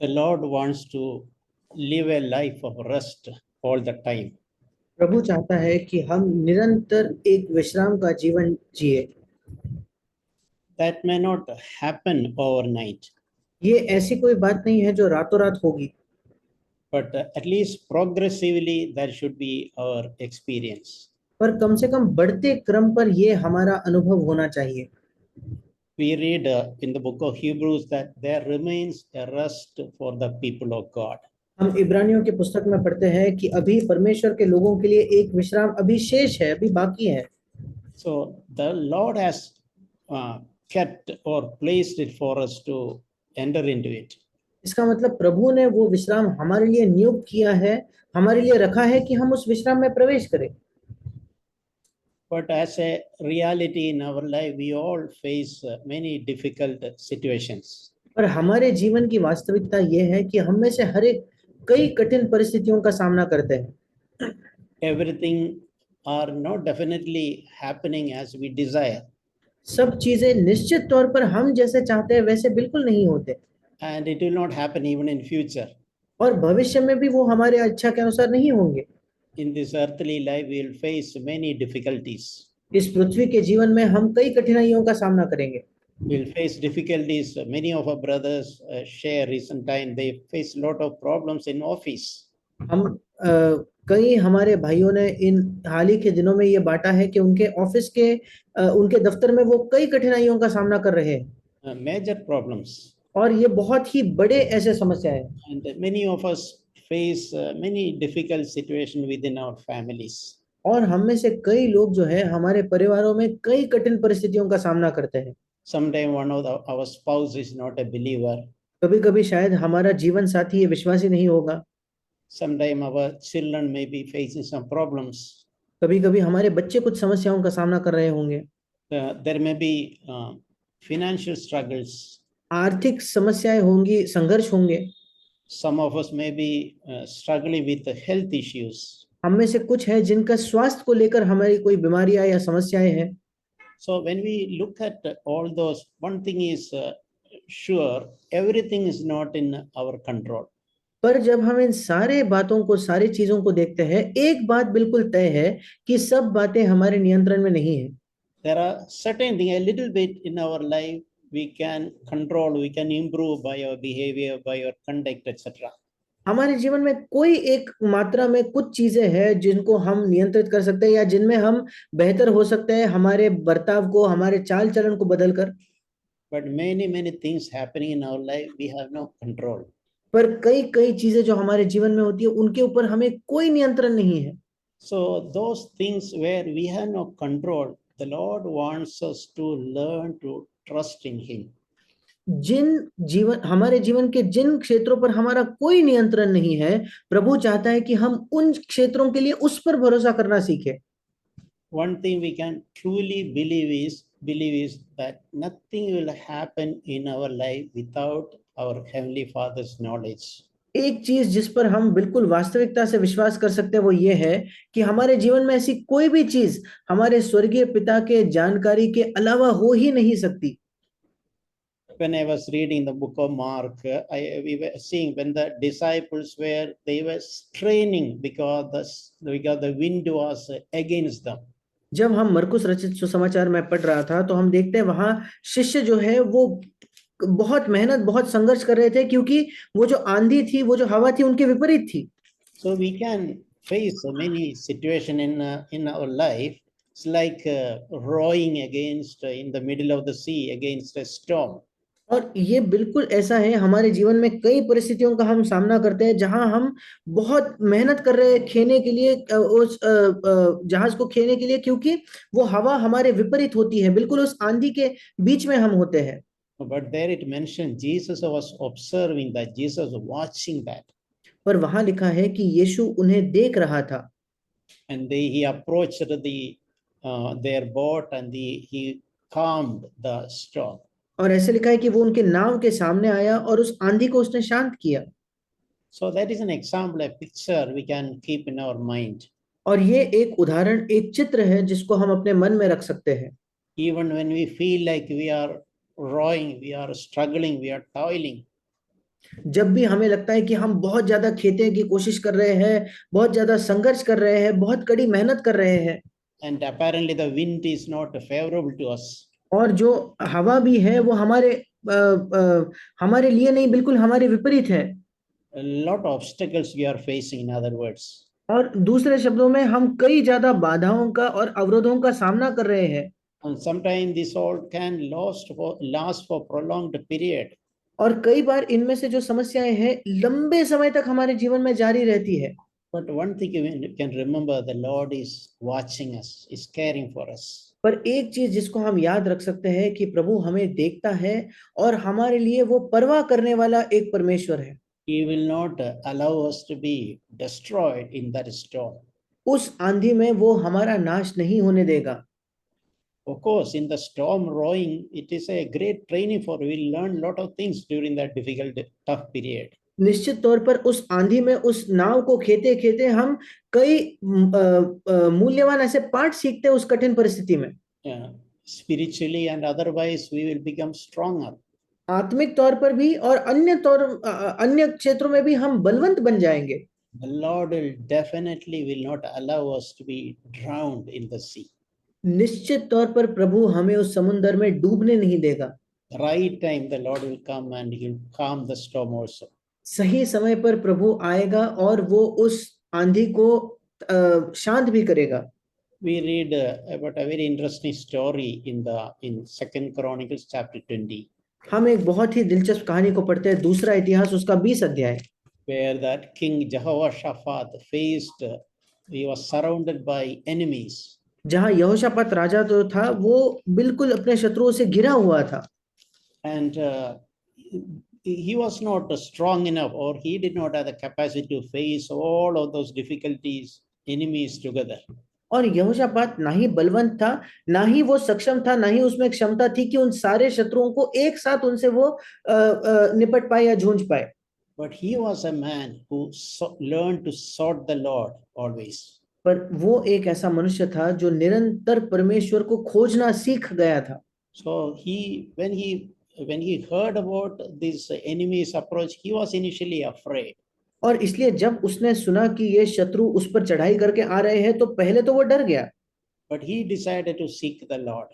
The Lord wants to live a life of rest all the time. प्रभु चाहता है कि हम निरंतर एक विश्राम का जीवन जिए। That may not happen overnight, ये ऐसी कोई बात नहीं है जो रातों रात होगी, but at least progressively that should be our experience. पर कम से कम बढ़ते क्रम पर ये हमारा अनुभव होना चाहिए। We read in the book of Hebrews that there remains a rest for the people of God. हम इब्रानियों की पुस्तक में पढ़ते हैं कि अभी परमेश्वर के लोगों के लिए एक विश्राम अभी शेष है, अभी बाकी है। So the Lord has kept or placed it for us to enter into it. इसका मतलब प्रभु ने वो विश्राम हमारे लिए नियुक्त किया है, हमारे लिए रखा है कि हम उस विश्राम में प्रवेश करें। But as a reality in our life, we all face many difficult situations. पर हमारे जीवन की वास्तविकता ये है कि हम में से हर एक कई कठिन परिस्थितियों का सामना करते हैं। Everything are not definitely happening as we desire, सब चीजें निश्चित तौर पर हम जैसे चाहते हैं वैसे बिल्कुल नहीं होते, and it will not happen even in future. और भविष्य में भी वो हमारे इच्छा के अनुसार नहीं होंगे। In this earthly life, we will face many difficulties. इस पृथ्वी के जीवन में हम कई कठिनाइयों का सामना करेंगे। We will face difficulties. Many of our brothers share recent time. They face a lot of problems in office. हम कई हमारे भाइयों ने इन हाल ही के दिनों में ये बांटा है कि उनके ऑफिस के उनके दफ्तर में वो कई कठिनाइयों का सामना कर रहे हैं, Major problems. और ये बहुत ही बड़े ऐसे समस्या है। And many of us face many difficult situations within our families. और हम में से कई लोग जो है हमारे परिवारों में कई कठिन परिस्थितियों का सामना करते हैं। Sometimes one of our spouse is not a believer. कभी कभी शायद हमारा जीवन साथी ये विश्वासी नहीं होगा। Sometimes our children may be facing some problems. कभी कभी हमारे बच्चे कुछ समस्याओं का सामना कर रहे होंगे। There may be financial struggles. आर्थिक समस्याएं होंगी, संघर्ष होंगे। Some of us may be struggling with the health issues. हम में से कुछ है जिनका स्वास्थ्य को लेकर हमारी कोई बीमारियां या समस्याएं हैं। So when we look at all those, one thing is sure, everything is not in our control. पर जब हम इन सारे बातों को, सारी चीजों को देखते हैं, एक बात बिल्कुल तय है कि सब बातें हमारे नियंत्रण में नहीं है। There are certain things, a little bit in our life we can control, we can improve by our behavior, by our conduct, etc. हमारे जीवन में कोई एक मात्रा में कुछ चीजें हैं जिनको हम नियंत्रित कर सकते हैं या जिनमें हम बेहतर हो सकते हैं, हमारे बर्ताव को, हमारे चाल चलन को बदलकर। But many things happening in our life, we have no control. पर कई कई चीजें जो हमारे जीवन में होती है उनके ऊपर हमें कोई नियंत्रण नहीं है। So those things where we have no control, the Lord wants us to learn to trust in Him. हमारे जीवन के जिन क्षेत्रों पर हमारा कोई नियंत्रण नहीं है, प्रभु चाहता है कि हम उन क्षेत्रों के लिए उस पर भरोसा करना सीखें। One thing we can truly believe is that nothing will happen in our life without our Heavenly Father's knowledge. एक चीज जिस पर हम बिल्कुल वास्तविकता से विश्वास कर सकते हैं वो ये है कि हमारे जीवन में ऐसी कोई भी चीज हमारे स्वर्गीय पिता के जानकारी के अलावा हो ही नहीं सकती। When I was reading the book of Mark, we were seeing when the disciples they were straining because the wind was against them. जब हम मरकुस रचित सुसमाचार में पढ़ रहा था तो हम देखते हैं वहां शिष्य जो है वो बहुत मेहनत, बहुत संघर्ष कर रहे थे क्योंकि वो जो आंधी थी, वो जो हवा थी उनके विपरीत थी। So we can face many situations in our life. It's like rowing against in the middle of the sea against a storm. और ये बिल्कुल ऐसा है, हमारे जीवन में कई परिस्थितियों का हम सामना करते हैं जहां हम बहुत मेहनत कर रहे हैं खेने के लिए, उस जहाज को खेने के लिए, क्योंकि वो हवा हमारे विपरीत होती है, बिल्कुल उस आंधी के बीच में हम होते हैं। But there it mentioned Jesus was observing that, Jesus was watching that. पर वहां लिखा है कि यीशु उन्हें देख रहा था। And he approached their boat and he calmed the storm. और ऐसे लिखा है कि वो उनके नाव के सामने आया और उस आंधी को उसने शांत किया। So that is an example, a picture we can keep in our mind. और ये एक उदाहरण, एक चित्र है जिसको हम अपने मन में रख सकते हैं। Even when we feel like we are rowing, we are struggling, we are toiling. जब भी हमें लगता है कि हम बहुत ज्यादा खेते की कोशिश कर रहे हैं, बहुत ज्यादा संघर्ष कर रहे हैं, बहुत कड़ी मेहनत कर रहे हैं, and apparently the wind is not favorable to us, और जो हवा भी है वो हमारे लिए नहीं, बिल्कुल हमारे विपरीत है। a lot of obstacles we are facing, in other words. और दूसरे शब्दों में हम कई ज्यादा बाधाओं का और अवरोधों का सामना कर रहे हैं। And sometimes this all can last for prolonged period. और कई बार इनमें से जो समस्याएं हैं लंबे समय तक हमारे जीवन में जारी रहती है। But one thing you can remember, the Lord is watching us, is caring for us. पर एक चीज जिसको हम याद रख सकते हैं कि प्रभु हमें देखता है और हमारे लिए वो परवाह करने वाला एक परमेश्वर है। He will not allow us to be destroyed in that storm. उस आंधी में वो हमारा नाश नहीं होने देगा। Of course, in the storm rowing, it is a great training for we'll learn a lot of things during that difficult, tough period. निश्चित तौर पर उस आंधी में उस नाव को खेते खेते हम कई मूल्यवान ऐसे पाठ सीखते हैं उस कठिन परिस्थिति में। Yeah. Spiritually and otherwise, we will become stronger. आत्मिक तौर पर भी और अन्य क्षेत्रों में भी हम बलवंत बन जाएंगे। The Lord will not allow us to be drowned in the sea. निश्चित तौर पर प्रभु हमें उस समुद्र में डूबने नहीं देगा। The right time, the Lord will come and He'll calm the storm also. सही समय पर प्रभु आएगा और वो उस आंधी को शांत भी करेगा। We read about a very interesting story in Second Chronicles chapter 20, हम एक बहुत ही दिलचस्प कहानी को पढ़ते हैं, दूसरा इतिहास उसका 20 अध्याय, where that King Jehoshaphat he was surrounded by enemies. जहां यहोशापात राजा तो था वो बिल्कुल अपने शत्रुओं से घिरा हुआ था। And he was not strong enough, or he did not have the capacity to face all of those difficulties, enemies together. और यहोशापात ना ही बलवंत था, ना ही वो सक्षम था, ना ही उसमें क्षमता थी कि उन सारे शत्रुओं को एक साथ उनसे वो निपट पाए या जूझ पाए। But he was a man who learned to sought the Lord always. पर वो एक ऐसा मनुष्य था जो निरंतर परमेश्वर को खोजना सीख गया था। So when he heard about this enemy's approach, he was initially afraid. और इसलिए जब उसने सुना कि ये शत्रु उस पर चढ़ाई करके आ रहे हैं तो पहले तो वो डर गया। But he decided to seek the Lord.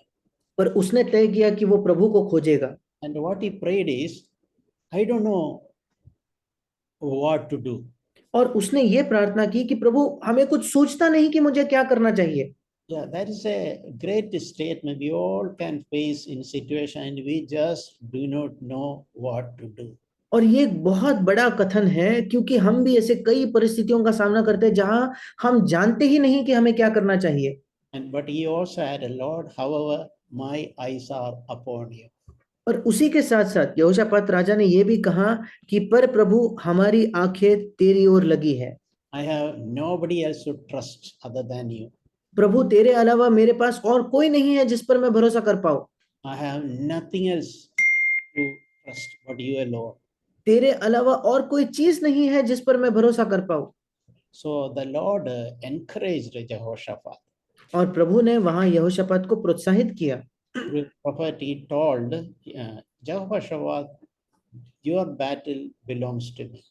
पर उसने तय किया कि वो प्रभु को खोजेगा। And what he prayed is, I don't know what to do. और उसने ये प्रार्थना की कि प्रभु हमें कुछ सूझता नहीं कि मुझे क्या करना चाहिए। Yeah, that is a great statement. We all can face in situation and we just do not know what to do. और ये एक बहुत बड़ा कथन है क्योंकि हम भी ऐसे कई परिस्थितियों का सामना करते हैं जहां हम जानते ही नहीं कि हमें क्या करना चाहिए। But he also had a Lord, however, my eyes are upon you. और उसी के साथ साथ यहोशापात राजा ने ये भी कहा कि पर प्रभु हमारी आंखें तेरी ओर लगी है। I have nobody else to trust other than you. प्रभु तेरे अलावा मेरे पास और कोई नहीं है जिस पर मैं भरोसा कर पाऊं। I have nothing else to trust but you alone. तेरे अलावा और कोई चीज नहीं है जिस पर मैं भरोसा कर पाऊं। So the Lord encouraged Jehoshaphat. और प्रभु ने वहां यहोशापात को प्रोत्साहित किया। The prophet, he told Jehoshaphat, your battle belongs to me.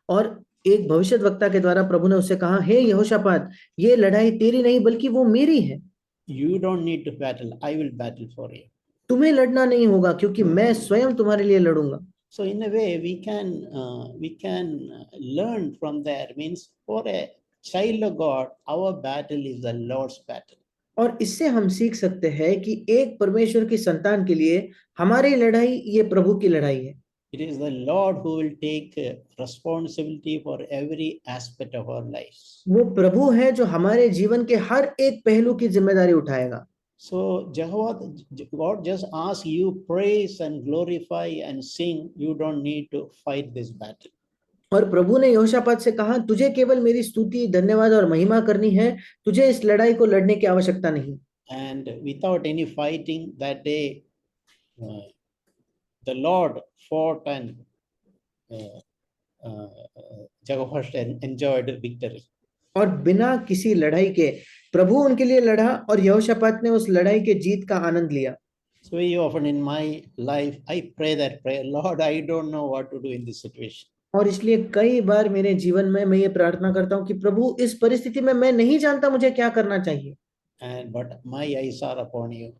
और एक भविष्यद्वक्ता के द्वारा प्रभु ने उससे कहा, हे यहोशापात, ये लड़ाई तेरी नहीं बल्कि वो मेरी है। You don't need to battle, I will battle for you. तुम्हें लड़ना नहीं होगा क्योंकि मैं स्वयं तुम्हारे लिए लड़ूंगा। So in a way we can learn from there. Means for a child of God, our battle is the Lord's battle. और इससे हम सीख सकते हैं कि एक परमेश्वर की संतान के लिए हमारी लड़ाई ये प्रभु की लड़ाई है। It is the Lord who will take responsibility for every aspect of our lives. वो प्रभु है जो हमारे जीवन के हर एक पहलू की जिम्मेदारी उठाएगा। So God just asks you praise and glorify and sing. You don't need to fight this battle. और प्रभु ने यहोशापात से कहा, तुझे केवल मेरी स्तुति, धन्यवाद और महिमा करनी है, तुझे इस लड़ाई को लड़ने की आवश्यकता नहीं। And without any fighting that day, the Lord fought and Jehoshaphat enjoyed victory. और बिना किसी लड़ाई के प्रभु उनके लिए लड़ा और यहोशापात ने उस लड़ाई के जीत का आनंद लिया। very often in my life, I pray that prayer, Lord, I don't know what to do in this situation. और इसलिए कई बार मेरे जीवन में मैं ये प्रार्थना करता हूँ कि प्रभु इस परिस्थिति में मैं नहीं जानता मुझे क्या करना चाहिए, But my eyes are upon you.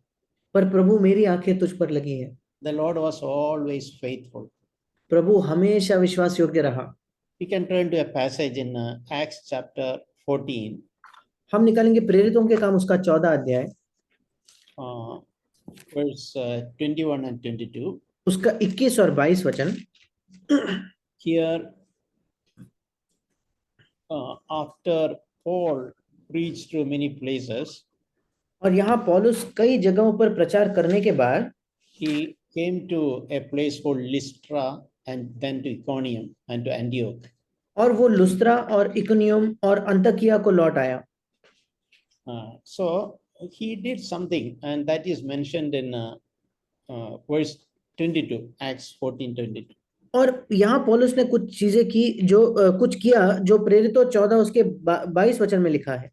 पर प्रभु मेरी आंखें तुझ पर लगी है। The Lord was always faithful. प्रभु हमेशा विश्वास योग्य रहा। We can turn to a passage in Acts chapter 14, हम निकालेंगे प्रेरितों के काम उसका 14 अध्याय, verse 21 and 22. उसका 21 और 22 वचन। Here, after Paul preached to many places, और यहाँ पौलुस कई जगहों पर प्रचार करने के बाद he came to a place called Lystra and then to Iconium and to Antioch. और वो लुस्त्रा और इकोनियम और अंतकिया को लौट आया। So he did something, and that is mentioned in verse 22, Acts 14:22. और यहाँ पौलुस ने कुछ चीजें की जो कुछ किया जो प्रेरितों 14 उसके 22 वचन में लिखा है।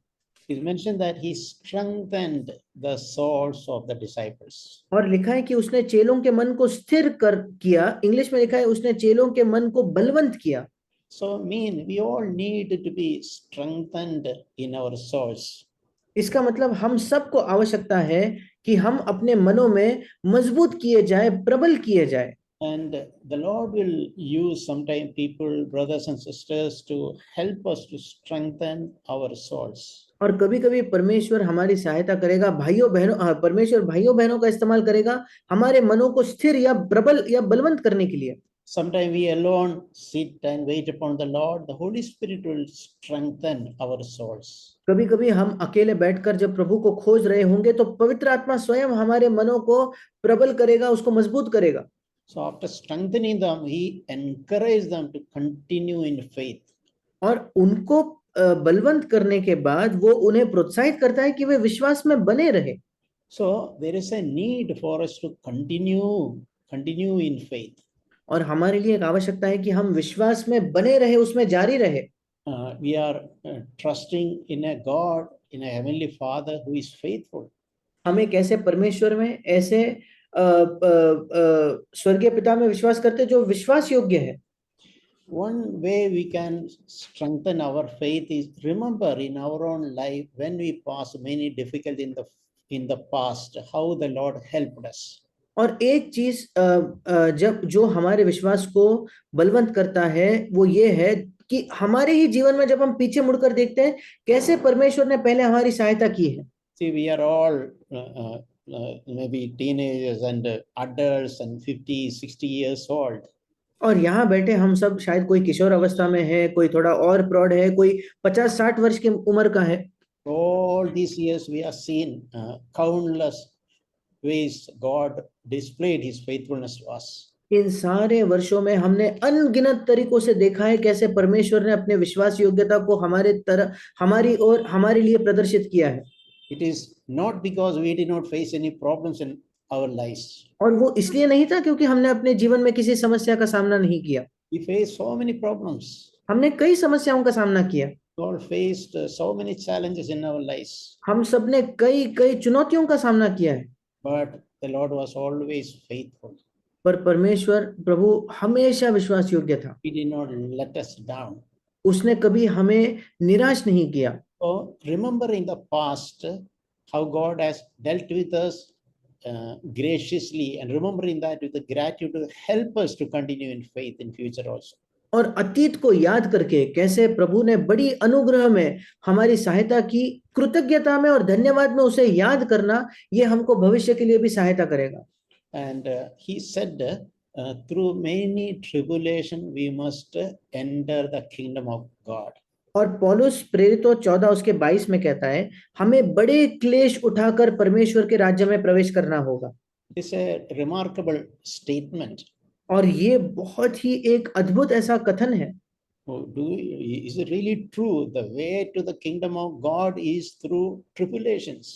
It's mentioned that he strengthened the souls of the disciples. और लिखा है कि उसने चेलों के मन को स्थिर कर किया। इंग्लिश में लिखा है उसने चेलों के मन को बलवंत किया। So we all need to be strengthened in our souls. इसका मतलब हम सबको आवश्यकता है कि हम अपने मनों में मजबूत किए जाए, प्रबल किए जाए। And the Lord will use sometime people, brothers and sisters, to help us to strengthen our souls. और कभी-कभी परमेश्वर हमारी सहायता करेगा, भाइयों बहनों परमेश्वर भाइयों बहनों का इस्तेमाल करेगा हमारे मनों को स्थिर या प्रबल या बलवंत करने के लिए। Sometimes we alone sit and wait upon the Lord. The Holy Spirit will strengthen our souls. कभी-कभी हम अकेले बैठकर जब प्रभु को खोज रहे होंगे तो पवित्र आत्मा स्वयं हमारे मनों को प्रबल करेगा, उसको मजबूत करेगा। So after strengthening them, he encouraged them to continue in faith. और उनको बलवंत करने के बाद वो उन्हें प्रोत्साहित करता है कि वे विश्वास में बने रहे। So there is a need for us to continue in faith. और हमारे लिए एक आवश्यकता है कि हम विश्वास में बने रहे, उसमें जारी रहे। We are trusting in a God, in a heavenly Father who is faithful. हम एक ऐसे परमेश्वर में, ऐसे स्वर्गीय पिता में विश्वास करते जो विश्वास योग्य है। One way we can strengthen our faith is remember in our own life when we pass many difficulties in the past, how the Lord helped us. और एक चीज जब जो हमारे विश्वास को बलवंत करता है वो ये है कि हमारे ही जीवन में जब हम पीछे मुड़कर देखते हैं कैसे परमेश्वर ने पहले हमारी सहायता की है। See, we are all maybe teenagers and adults and 50-60 years old. और यहाँ बैठे हम सब शायद कोई किशोर अवस्था में है, कोई थोड़ा और प्रौढ़ है, कोई 50-60 वर्ष की उम्र का है। All these years we have seen countless ways God displayed his faithfulness to us. इन सारे वर्षों में हमने अनगिनत तरीकों से देखा है कैसे परमेश्वर ने अपने विश्वास योग्यता को हमारी और हमारे लिए प्रदर्शित किया है। It is not because we did not face any problems in our lives. और वो इसलिए नहीं था क्योंकि हमने अपने जीवन में किसी समस्या का सामना नहीं किया। We faced so many problems. हमने कई समस्याओं का सामना किया। We all faced so many challenges in our lives. हम सब ने कई चुनौतियों का सामना किया है। But the Lord was always faithful. पर परमेश्वर प्रभु हमेशा विश्वास योग्य था। He did not let us down. उसने कभी हमें निराश नहीं किया। So remember in the past how God has dealt with us graciously, and remembering that with the gratitude to help us to continue in faith in future also. और अतीत को याद करके कैसे प्रभु ने बड़ी अनुग्रह में हमारी सहायता की, कृतज्ञता में और धन्यवाद में उसे याद करना ये हमको भविष्य के लिए भी सहायता करेगा। And he said through many tribulation we must enter the kingdom of God. और पौलुस प्रेरितों 14 उसके 22 में कहता है हमें बड़े क्लेश उठाकर परमेश्वर के राज्य में प्रवेश करना होगा। It's a remarkable statement. और ये बहुत ही एक अद्भुत ऐसा कथन है। Is it really true? The way to the kingdom of God is through tribulations.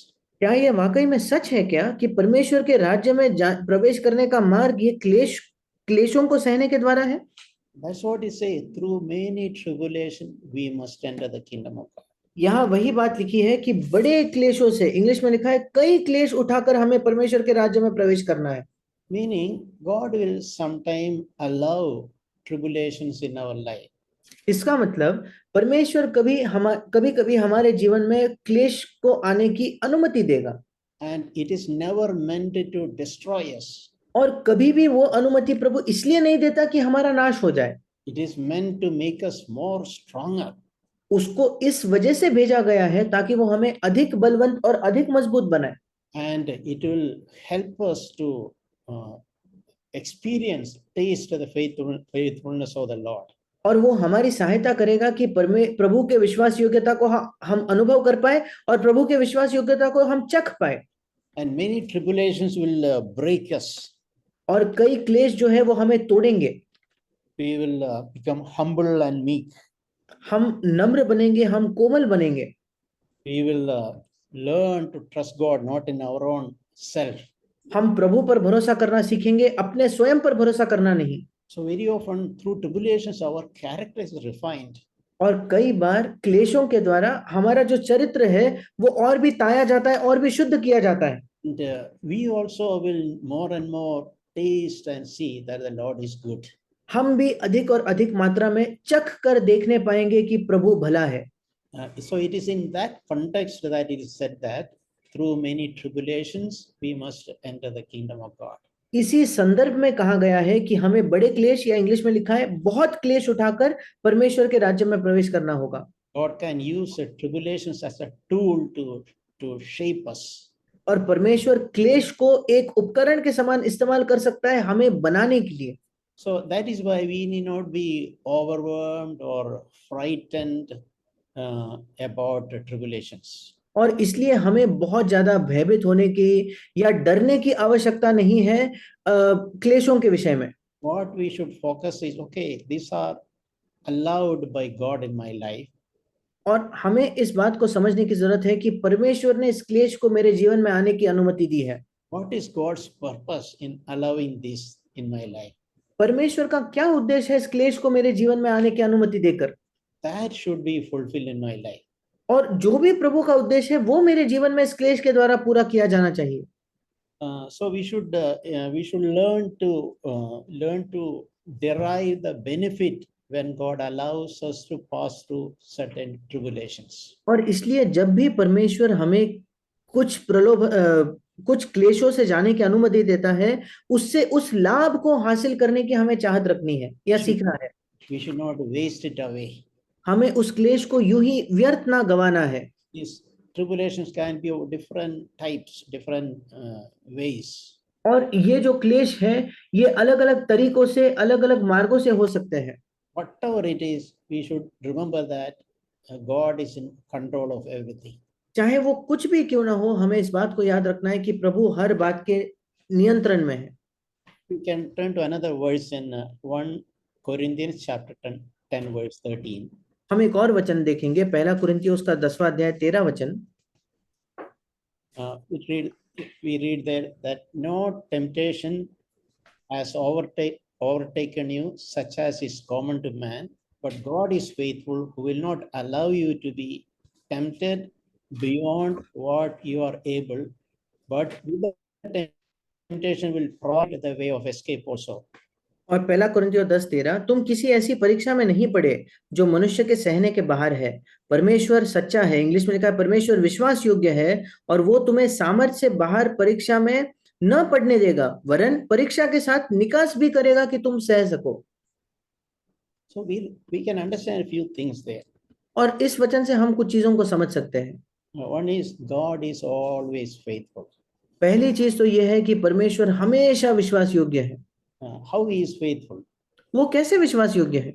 क्या ये वाकई में सच है क्या कि परमेश्वर के राज्य में प्रवेश करने का मार्ग ये क्लेशों को सहने के द्वारा है? That's what he says. Through many tribulation we must enter the kingdom of God. यहाँ वही बात लिखी है कि बड़े क्लेशों से, इंग्लिश में लिखा है कई क्लेश उठाकर हमें परमेश्वर के राज्य में प्रवेश करना है। Meaning, God will sometime allow tribulations in our life. इसका मतलब परमेश्वर कभी कभी हमारे जीवन में क्लेश को आने की अनुमति देगा, And it is never meant to destroy us. और कभी भी वो अनुमति प्रभु इसलिए नहीं देता कि हमारा नाश हो जाए। It is meant to make us more stronger. उसको इस वजह से भेजा गया है ताकि वो हमें अधिक बलवंत और अधिक मजबूत बनाए, And it will help us to uh, experience, taste the faithfulness of the Lord. और वो हमारी सहायता करेगा कि प्रभु के विश्वास योग्यता को हम अनुभव कर पाए और प्रभु के विश्वास योग्यता को हम चख पाए। And many tribulations will break us. और कई क्लेश जो है वो हमें तोड़ेंगे। We will become humble and meek. हम नम्र बनेंगे, हम कोमल बनेंगे। We will learn to trust God, not in our own self. हम प्रभु पर भरोसा करना सीखेंगे, अपने स्वयं पर भरोसा करना नहीं। So very often through tribulations, our character is refined. और कई बार क्लेशों के द्वारा हमारा जो चरित्र है वो और भी ताया जाता है और भी शुद्ध किया जाता है। And we also will more and more taste and see that the Lord is good. हम भी अधिक और अधिक मात्रा में चख कर देखने पाएंगे कि प्रभु भला है। So it is in that context that it is said that through many tribulations we must enter the kingdom of God. इसी संदर्भ में कहा गया है कि हमें बड़े क्लेश, या इंग्लिश में लिखा है बहुत क्लेश उठाकर परमेश्वर के राज्य में प्रवेश करना होगा। God can use the tribulations as a tool to shape us. और परमेश्वर क्लेश को एक उपकरण के समान इस्तेमाल कर सकता है हमें बनाने के लिए। So that is why we need not be overwhelmed or frightened about the tribulations. और इसलिए हमें बहुत ज्यादा भयभीत होने की या डरने की आवश्यकता नहीं है क्लेशों के विषय में। What we should focus is, okay, these are allowed by God in my life. और हमें इस बात को समझने की जरूरत है कि परमेश्वर ने इस क्लेश को मेरे जीवन में आने की अनुमति दी है। What is God's purpose in allowing this in my life? परमेश्वर का क्या उद्देश्य है इस क्लेश को मेरे जीवन में आने की अनुमति देकर? That should be fulfilled in my life. और जो भी प्रभु का उद्देश्य है वो मेरे जीवन में इस क्लेश के द्वारा पूरा किया जाना चाहिए। So we should learn to derive the benefit when God allows us to pass through certain tribulations. और इसलिए जब भी परमेश्वर हमें कुछ क्लेशों से जाने की अनुमति देता है, उससे उस लाभ को हासिल करने की हमें चाहत रखनी है या सीखना है। We should not waste it away. हमें उस क्लेश को यूं ही व्यर्थ ना गंवाना है। These tribulations can be of different types, different ways. और ये जो क्लेश है ये अलग अलग तरीकों से, अलग अलग मार्गों से हो सकते हैं। Whatever it is, we should remember that God is in control of everything. चाहे वो कुछ भी क्यों ना हो, हमें इस बात को याद रखना है कि प्रभु हर बात के नियंत्रण में है। We can turn to another verse in 1 Corinthians chapter 10 verse 13. हम एक और वचन देखेंगे, पहला कुरिन्थियों उसका 10वां अध्याय 13 वचन। We read there that no temptation has overtaken you, such as is common to man, but God is faithful, who will not allow you to be tempted beyond what you are able, but with the temptation will provide the way of escape also. और पहला कुरिन्थियों 10:13, तुम किसी ऐसी परीक्षा में नहीं पड़े जो मनुष्य के सहने के बाहर है। परमेश्वर सच्चा है, इंग्लिश में लिखा है परमेश्वर विश्वास योग्य है, और वो तुम्हें सामर्थ्य से बाहर परीक्षा में न पड़ने देगा, वरन परीक्षा के साथ निकास भी करेगा कि तुम सह सको। So we can understand a few things there. और इस वचन से हम कुछ चीजों को समझ सकते हैं। One is God is always faithful. पहली चीज तो यह है कि परमेश्वर हमेशा विश्वास योग्य है। How he is faithful? वो कैसे विश्वास योग्य है?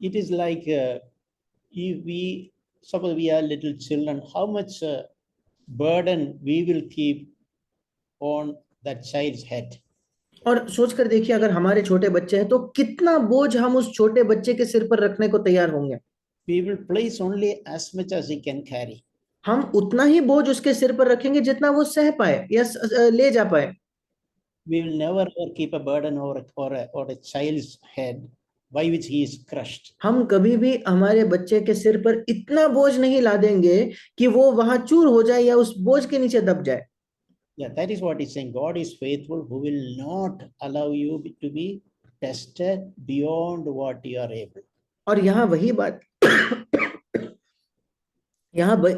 It is like if we suppose we are little children, how much burden we will keep on that child's head. और सोचकर देखिए, अगर हमारे छोटे बच्चे हैं तो कितना बोझ हम उस छोटे बच्चे के सिर पर रखने को तैयार होंगे। We will place only as much as he can carry. हम उतना ही बोझ उसके सिर पर रखेंगे जितना वो सह पाए या ले जा पाए। We will never keep a burden or a child's head by which he is crushed. हम कभी भी हमारे बच्चे के सिर पर इतना बोझ नहीं ला देंगे कि वो वहां चूर हो जाए या उस बोझ के नीचे दब जाए। Yeah, that is what he's saying. God is faithful, who will not allow you to be tested beyond what you are able. और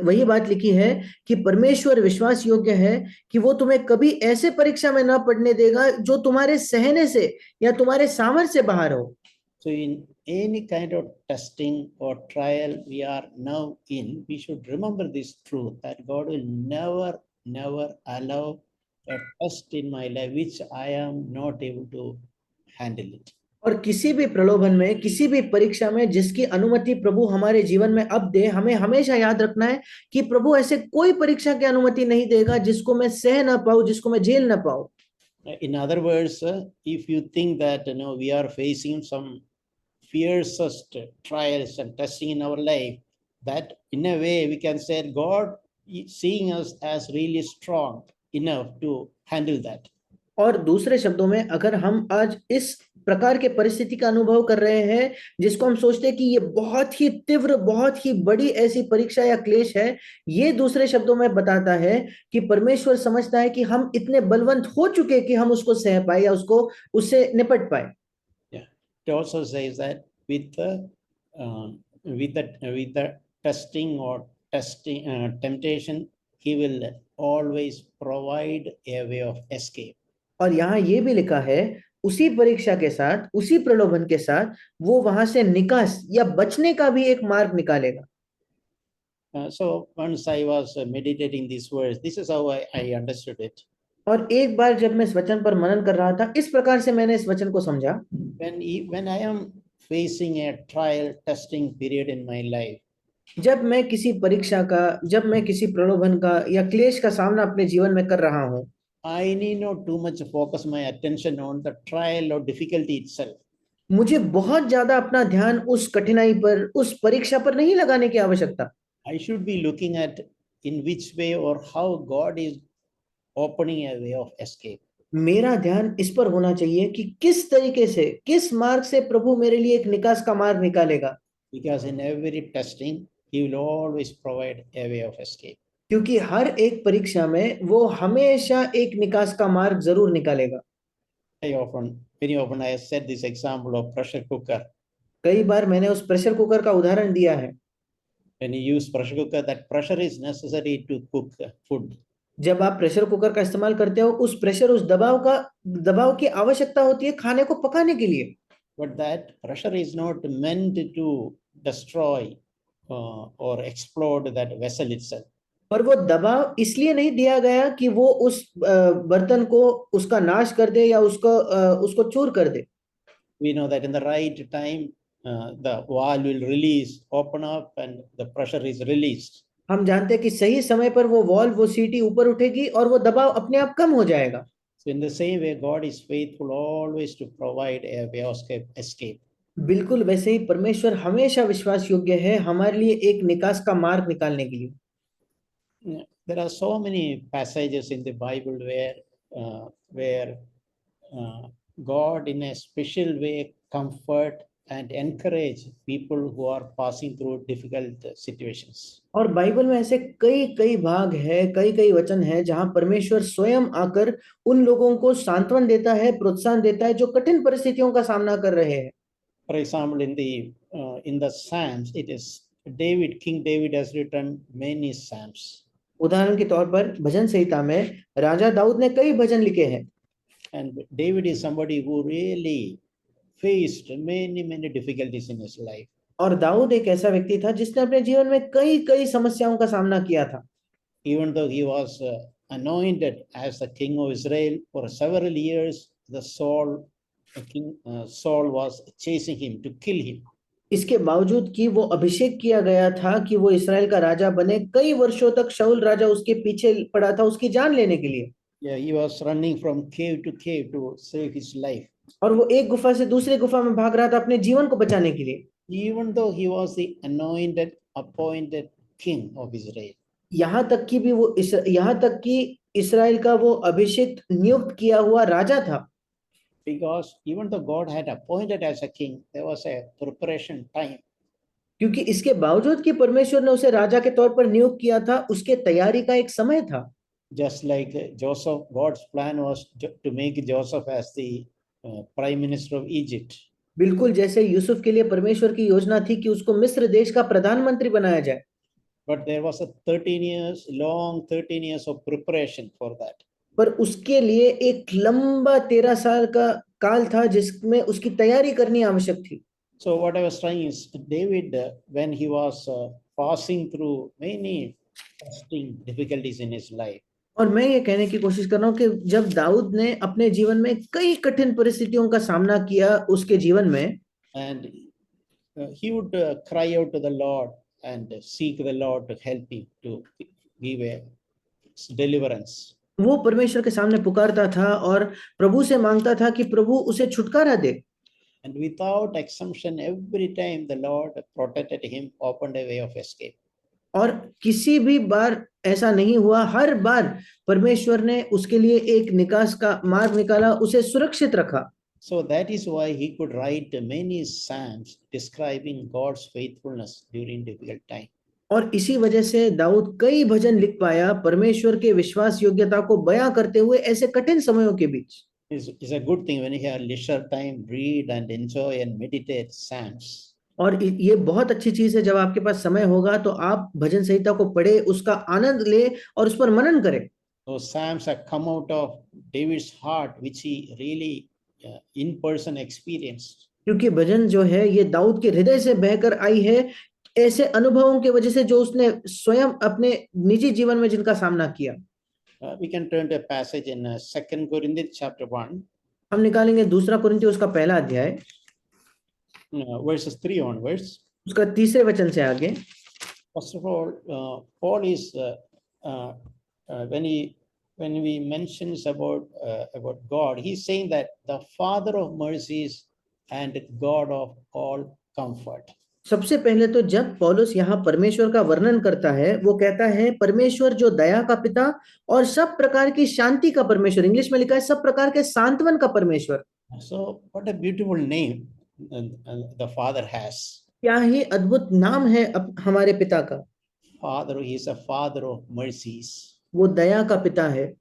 वही बात लिखी है कि परमेश्वर विश्वास योग्य है कि वो तुम्हें कभी ऐसे परीक्षा में ना पड़ने देगा जो तुम्हारे सहने से या तुम्हारे सामर्थ्य से बाहर हो। So in any kind of testing or trial we are now in, we should remember this truth that God will never allow a test in my life which I am not able to handle it. और किसी भी प्रलोभन में, किसी भी परीक्षा में जिसकी अनुमति प्रभु हमारे जीवन में अब दे, हमें हमेशा याद रखना है कि प्रभु ऐसे कोई परीक्षा की अनुमति नहीं देगा जिसको मैं सह ना पाऊं, जिसको मैं झेल ना पाऊं। In other words, if you think that we are facing some fiercest trials and testing in our life, that in a way we can say God is seeing us as really strong enough to handle that. और दूसरे शब्दों में अगर हम आज इस प्रकार के परिस्थिति का अनुभव कर रहे हैं जिसको हम सोचते हैं कि ये बहुत ही तीव्र, बहुत ही बड़ी ऐसी परीक्षा या क्लेश है, ये दूसरे शब्दों में बताता है कि परमेश्वर समझता है कि हम इतने बलवंत हो चुके कि हम उसको सह पाए या उससे निपट पाए। Yeah, it also says that with the testing or temptation, he will always provide a way of escape. और यहाँ ये भी लिखा है उसी परीक्षा के साथ, उसी प्रलोभन के साथ वो वहां से निकास या बचने का भी एक मार्ग निकालेगा। So once I was meditating this verse, this is how I understood it. और एक बार जब मैं इस वचन पर मनन कर रहा था, इस प्रकार से मैंने इस वचन को समझा। When I am facing a trial testing period in my life, जब मैं किसी परीक्षा का, जब मैं किसी प्रलोभन का या क्लेश का सामना अपने जीवन में कर रहा हूं, I need not too much focus my attention on the trial or difficulty itself. मुझे बहुत ज्यादा अपना ध्यान उस कठिनाई पर, उस परीक्षा पर नहीं लगाने की आवश्यकता। I should be looking at in which way or how God is opening a way of escape. मेरा ध्यान इस पर होना चाहिए कि किस तरीके से, किस मार्ग से प्रभु मेरे लिए एक निकास का मार्ग निकालेगा। Because in every testing, He will always provide a way of escape. क्योंकि हर एक परीक्षा में वो हमेशा एक निकास का मार्ग जरूर निकालेगा। Very often I have said this example of pressure cooker. कई बार मैंने उस प्रेशर कुकर का उदाहरण दिया है। When you use pressure cooker, that pressure is necessary to cook food. जब आप प्रेशर कुकर का इस्तेमाल करते हो, उस प्रेशर, उस दबाव की आवश्यकता होती है खाने को पकाने के लिए। But that pressure is not meant to destroy or explode that vessel itself. पर वो दबाव इसलिए नहीं दिया गया कि वो उस बर्तन को उसका नाश कर दे या उसको चूर कर दे। We know that in the right time, the valve will release, open up, and the pressure is released. हम जानते हैं कि सही समय पर वो वॉल्व, वो सीटी ऊपर उठेगी और वो दबाव अपने आप कम हो जाएगा। So in the same way, God is faithful always to provide a way of escape. बिल्कुल वैसे ही परमेश्वर हमेशा विश्वास योग्य है हमारे लिए एक निकास का मार्ग निकालने के लिए। There are so many passages in the Bible where God in a special way comfort and encourage people who are passing through difficult situations. और बाइबल में ऐसे कई भाग है, कई वचन है जहां परमेश्वर स्वयं आकर उन लोगों को सांत्वन देता है, प्रोत्साहन देता है जो कठिन परिस्थितियों का सामना कर रहे हैं। For example, in the Psalms, it is King David has written many Psalms. उदाहरण के तौर पर भजन संहिता में राजा दाऊद ने कई भजन लिखे हैं। And David is somebody who really faced many difficulties in his life. और दाऊद एक ऐसा व्यक्ति था जिसने अपने जीवन में कई समस्याओं का सामना किया था। Even though he was anointed as the king of Israel for several years, King Saul was chasing him to kill him. इसके बावजूद कि वो अभिषेक किया गया था कि वो इस्राएल का राजा बने, कई वर्षों तक शाऊल राजा उसके पीछे पड़ा था उसकी जान लेने के लिए। Yeah, he was running from cave to cave to save his life. और वो एक गुफा से दूसरे गुफा में भाग रहा था अपने जीवन को बचाने के लिए। Even though he was the anointed, appointed king of Israel. यहाँ तक कि इस्राएल का वो अभिषेक नियुक्त किया हुआ राजा था। because even though God had appointed as a king, there was a preparation time. क्योंकि इसके बावजूद कि परमेश्वर ने उसे राजा के तौर पर नियुक्त किया था, उसके तैयारी का एक समय था। Just like Joseph, God's plan was to make Joseph as the prime minister of Egypt. बिल्कुल जैसे यूसुफ के लिए परमेश्वर की योजना थी कि उसको मिस्र देश का प्रधानमंत्री बनाया जाए, But there was a 13 years of preparation for that. पर उसके लिए एक लंबा 13 साल का काल था जिसमें उसकी तैयारी करनी आवश्यक थी। So what I was trying is David, when he was passing through many testing difficulties in his life, और मैं ये कहने की कोशिश कर रहा हूँ कि जब दाऊद ने अपने जीवन में कई कठिन परिस्थितियों का सामना किया उसके जीवन में, and he would cry out to the Lord and seek the Lord to help him to give a deliverance. वो परमेश्वर के सामने पुकारता था और प्रभु से मांगता था कि प्रभु उसे छुटकारा दे। And without exemption, every time the Lord protected him, opened a way of escape. और किसी भी बार ऐसा नहीं हुआ, हर बार परमेश्वर ने उसके लिए एक निकास का मार्ग निकाला, उसे सुरक्षित रखा। So that is why he could write many psalms describing God's faithfulness during difficult time. और इसी वजह से दाऊद कई भजन लिख पाया परमेश्वर के विश्वास योग्यता को बयां करते हुए ऐसे कठिन समयों के बीच। It's a good thing when you have leisure time, read and enjoy and meditate psalms. और ये बहुत अच्छी चीज है, जब आपके पास समय होगा तो आप भजन संहिता को पढ़े, उसका आनंद ले और उस पर मनन करें। Those psalms have come out of David's heart, which he really in person experienced. क्योंकि भजन जो है ये दाऊद के हृदय से बहकर आई है, ऐसे अनुभवों की वजह से जो उसने स्वयं अपने निजी जीवन में जिनका सामना किया। We can turn to a passage in 2 Corinthians chapter 1. हम निकालेंगे दूसरा कुरिन्थियों उसका पहला अध्याय, verses 3 onwards. उसका तीसरे वचन से आगे। First of all, Paul is when we mentions about God, he's saying that the Father of mercies and God of all comfort. सबसे पहले तो जब पौलुस यहाँ परमेश्वर का वर्णन करता है, वो कहता है परमेश्वर जो दया का पिता और सब प्रकार की शांति का परमेश्वर, इंग्लिश में लिखा है सब प्रकार के सांत्वन का परमेश्वर। So what a beautiful name the Father has. क्या ही अद्भुत नाम है हमारे पिता का। Father, he is a Father of mercies. वो दया का पिता है,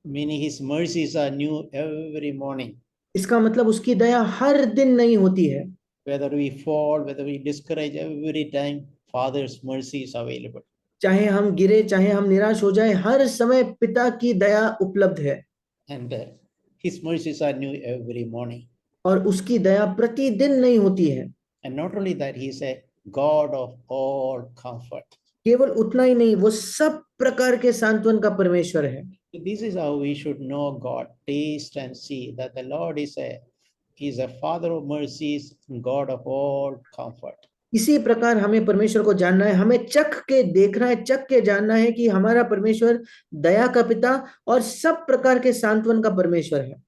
Meaning his mercies are new every morning. इसका मतलब उसकी दया हर दिन नई होती है। Whether we fall, whether we discourage, every time Father's mercy is available. चाहे हम गिरे, चाहे हम निराश हो जाए, हर समय पिता की दया उपलब्ध है। And his mercies are new every morning. और उसकी दया प्रतिदिन नई होती है। And not only that, he is a God of all comfort. केवल उतना ही नहीं, वो सब प्रकार के सांत्वन का परमेश्वर है। This is how we should know God, taste and see that the Lord is a Father of mercies, God of all comfort. इसी प्रकार हमें परमेश्वर को जानना है, हमें चख के देखना है, चख के जानना है कि हमारा परमेश्वर दया का पिता और सब प्रकार के सांत्वन का परमेश्वर है।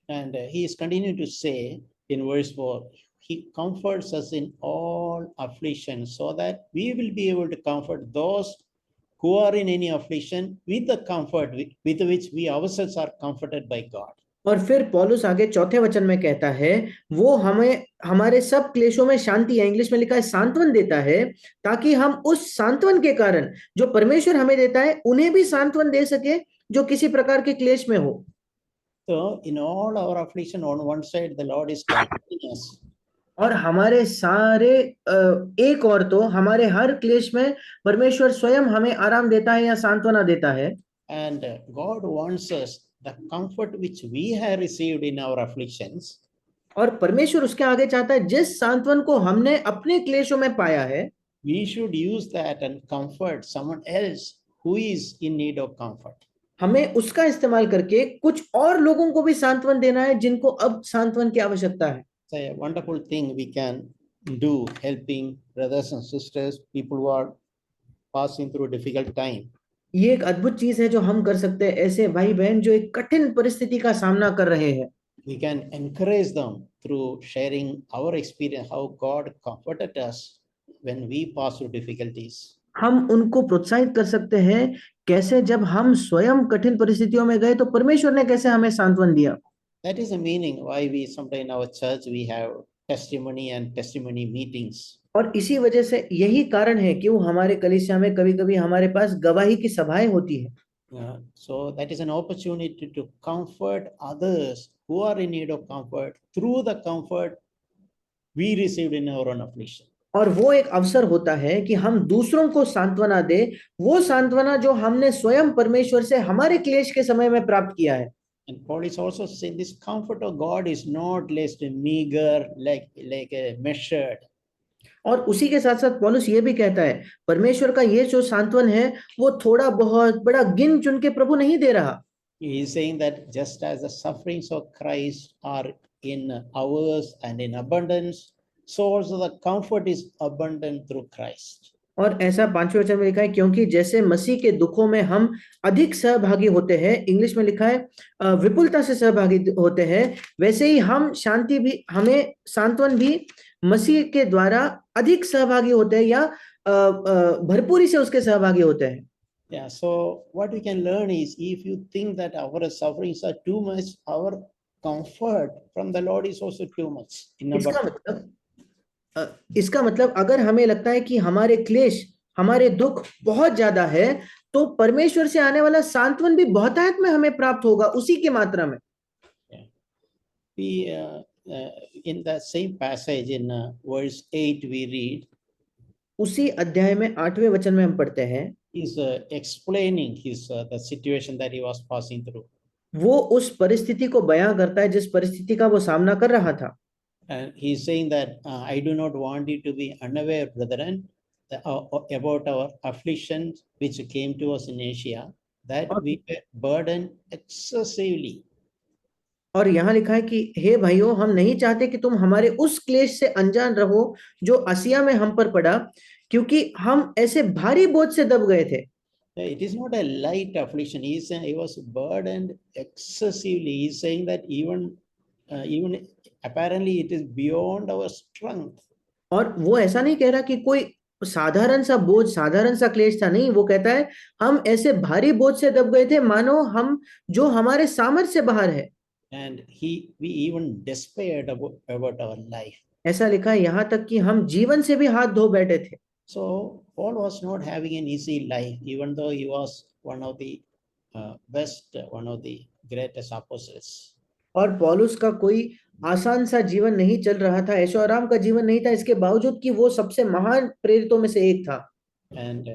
And he is continuing to say in verse 4, he comforts us in all affliction so that we will be able to comfort those who are in any affliction with the comfort with which we ourselves are comforted by God. और फिर पौलुस आगे चौथे वचन में कहता है वो हमें हमारे सब क्लेशों में शांति है, इंग्लिश में लिखा है सांत्वन देता है, ताकि हम उस सांत्वन के कारण जो परमेश्वर हमें देता है उन्हें भी सांत्वन दे सके जो किसी प्रकार के क्लेश में हो। So in all our affliction, on one side the Lord is comforting us. और हमारे सारे एक और तो हमारे हर क्लेश में परमेश्वर स्वयं हमें आराम देता है या सांत्वना देता है। And God wants us the comfort which we have received in our afflictions. और परमेश्वर उसके आगे चाहता है जिस सांत्वन को हमने अपने क्लेशों में पाया है, We should use that and comfort someone else who is in need of comfort. हमें उसका इस्तेमाल करके कुछ और लोगों को भी सांत्वन देना है जिनको अब सांत्वन की आवश्यकता है। It's a wonderful thing we can do, helping brothers and sisters, people who are passing through a difficult time. ये एक अद्भुत चीज है जो हम कर सकते हैं, ऐसे भाई बहन जो एक कठिन परिस्थिति का सामना कर रहे हैं। We can encourage them through sharing our experience, how God comforted us when we pass through difficulties. हम उनको प्रोत्साहित कर सकते हैं कैसे जब हम स्वयं कठिन परिस्थितियों में गए तो परमेश्वर ने कैसे हमें सांत्वन दिया। That is the meaning why we sometimes in our church we have testimony and testimony meetings. और इसी वजह से यही कारण है कि वो हमारे कलीसिया में कभी कभी हमारे पास गवाही की सभाएं होती है। So that is an opportunity to comfort others who are in need of comfort through the comfort we received in our own affliction. और वो एक अवसर होता है कि हम दूसरों को सांत्वना दे, वो सांत्वना जो हमने स्वयं परमेश्वर से हमारे क्लेश के समय में प्राप्त किया है। And Paul is also saying this comfort of God is not less meager, like a measured. और उसी के साथ साथ पौलुस ये भी कहता है, परमेश्वर का ये जो सांत्वन है वो थोड़ा बहुत बड़ा गिन चुन के प्रभु नहीं दे रहा। He is saying that just as the sufferings of Christ are in ours and in abundance, so also the comfort is abundant through Christ. और ऐसा 5वें वचन में लिखा है, क्योंकि जैसे मसीह के दुखों में हम अधिक सहभागी होते हैं, इंग्लिश में लिखा है विपुलता से सहभागी होते हैं, वैसे ही हमें सांत्वन भी मसीह के द्वारा अधिक सहभागी होते हैं या भरपूरी से उसके सहभागी होते हैं। Yeah, so what we can learn is if you think that our sufferings are too much, our comfort from the Lord is also too much. इसका मतलब अगर हमें लगता है कि हमारे क्लेश, हमारे दुख बहुत ज्यादा है, तो परमेश्वर से आने वाला सांत्वन भी बहुतायत में हमें प्राप्त होगा उसी की मात्रा में। In the same passage in verse 8 we read, उसी अध्याय में 8वें वचन में हम पढ़ते हैं, is explaining the situation that he was passing through. वो उस परिस्थिति को बयां करता है जिस परिस्थिति का वो सामना कर रहा था। And he is saying that I do not want you to be unaware, brethren, about our afflictions which came to us in Asia, that we were burdened excessively. और यहाँ लिखा है कि हे भाइयों, हम नहीं चाहते कि तुम हमारे उस क्लेश से अनजान रहो जो आसिया में हम पर पड़ा, क्योंकि हम ऐसे भारी बोझ से दब गए थे। It is not a light affliction. He is saying he was burdened excessively. He is saying that even apparently it is beyond our strength. और वो ऐसा नहीं कह रहा कि कोई साधारण सा बोझ, साधारण सा क्लेश था, नहीं, वो कहता है हम ऐसे भारी बोझ से दब गए थे मानो हम जो हमारे सामर्थ्य से बाहर है। And we even despaired about our life. ऐसा लिखा है यहाँ तक कि हम जीवन से भी हाथ धो बैठे थे। So Paul was not having an easy life, even though he was one of the best, one of the greatest apostles. और पौलुस का कोई आसान सा जीवन नहीं चल रहा था, ऐशो आराम का जीवन नहीं था, इसके बावजूद कि वो सबसे महान प्रेरितों में से एक था। And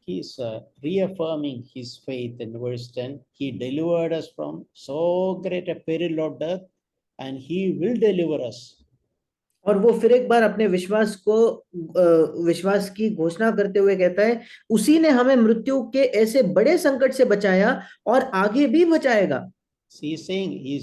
he is reaffirming his faith in verse 10. He delivered us from so great a peril of death, and he will deliver us. और वो फिर एक बार अपने विश्वास की घोषणा करते हुए कहता है, उसी ने हमें मृत्यु के ऐसे बड़े संकट से बचाया और आगे भी बचाएगा। He is saying he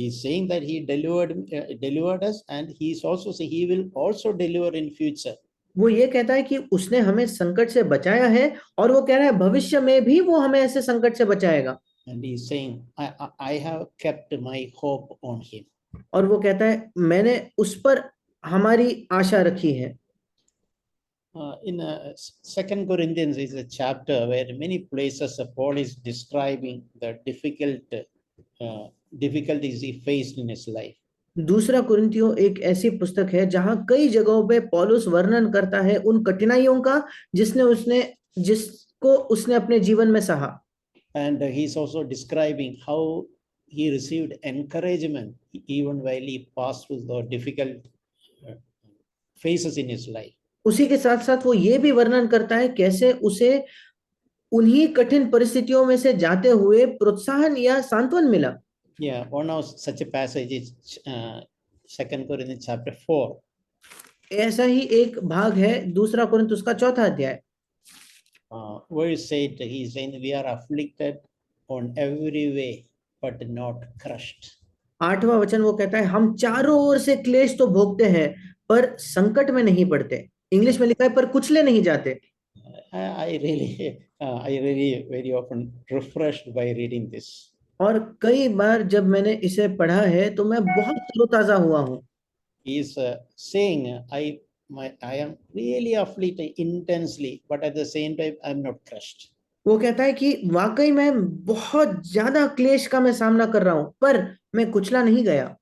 is saying that he delivered us, and he is also saying he will also deliver in future. वो ये कहता है कि उसने हमें संकट से बचाया है और वो कह रहा है भविष्य में भी वो हमें ऐसे संकट से बचाएगा। And he is saying I have kept my hope on him. और वो कहता है मैंने उस पर हमारी आशा रखी है। In 2 Corinthians is a chapter where many places Paul is describing the difficulties he faced in his life. दूसरा कुरिन्थियों एक ऐसी पुस्तक है जहां कई जगहों पे पौलुस वर्णन करता है उन कठिनाइयों का जिसको उसने अपने जीवन में सहा। And he is also describing how he received encouragement even while he passed through the difficult phases in his life. उसी के साथ साथ वो ये भी वर्णन करता है कैसे उसे उन्हीं कठिन परिस्थितियों में से जाते हुए प्रोत्साहन या सांत्वन मिला। Yeah, one of such a passage is 2 Corinthians chapter 4. ऐसा ही एक भाग है दूसरा कुरिन्थ उसका 4था अध्याय। Verse 8, he is saying we are afflicted on every way but not crushed. 8वां वचन वो कहता है हम चारों ओर से क्लेश तो भोगते हैं पर संकट में नहीं पड़ते। इंग्लिश में लिखा है पर कुचले नहीं जाते। I really very often refreshed by reading this. और कई बार जब मैंने इसे पढ़ा है तो मैं बहुत तरोताजा हुआ हूँ। He is saying I am really afflicted intensely, but at the same time I am not crushed. वो कहता है कि वाकई में बहुत ज्यादा क्लेश का मैं सामना कर रहा हूं, पर मैं कुचला नहीं गया।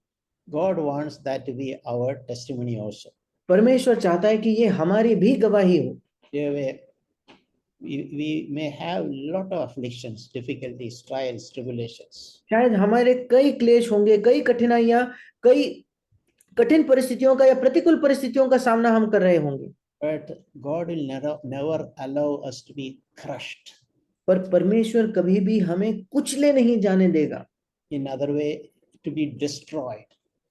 God wants that to be our testimony also. परमेश्वर चाहता है कि ये हमारी भी गवाही हो। Yeah, we may have lot of afflictions, difficulties, trials, tribulations. शायद हमारे कई क्लेश होंगे, कई कठिनाइयां, कई कठिन परिस्थितियों का या प्रतिकूल परिस्थितियों का सामना हम कर रहे होंगे, But God will never allow us to be crushed. पर परमेश्वर कभी भी हमें कुचले नहीं जाने देगा। In other way, to be destroyed.